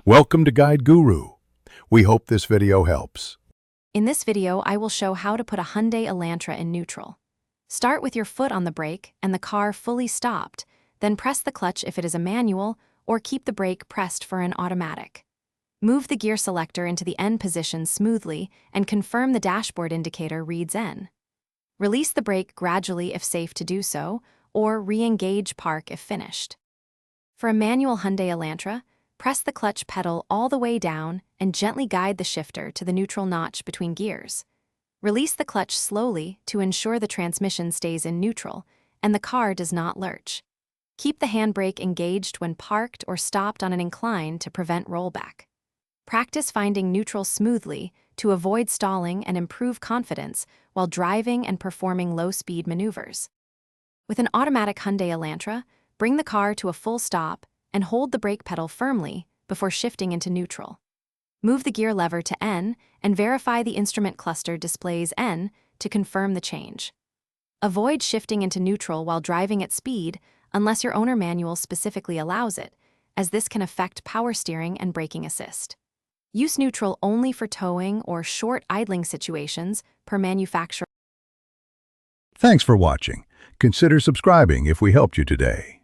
Welcome to Guide Guru. We hope this video helps. In this video, I will show how to put a Hyundai Elantra in neutral. Start with your foot on the brake and the car fully stopped, then press the clutch if it is a manual, or keep the brake pressed for an automatic. Move the gear selector into the N position smoothly and confirm the dashboard indicator reads N. Release the brake gradually if safe to do so, or re-engage park if finished. For a manual Hyundai Elantra, press the clutch pedal all the way down and gently guide the shifter to the neutral notch between gears. Release the clutch slowly to ensure the transmission stays in neutral and the car does not lurch. Keep the handbrake engaged when parked or stopped on an incline to prevent rollback. Practice finding neutral smoothly to avoid stalling and improve confidence while driving and performing low-speed maneuvers. With an automatic Hyundai Elantra, bring the car to a full stop and hold the brake pedal firmly before shifting into neutral. Move the gear lever to N and verify the instrument cluster displays N to confirm the change. Avoid shifting into neutral while driving at speed unless your owner manual specifically allows it, as this can affect power steering and braking assist. Use neutral only for towing or short idling situations per manufacturer. Thanks for watching. Consider subscribing if we helped you today.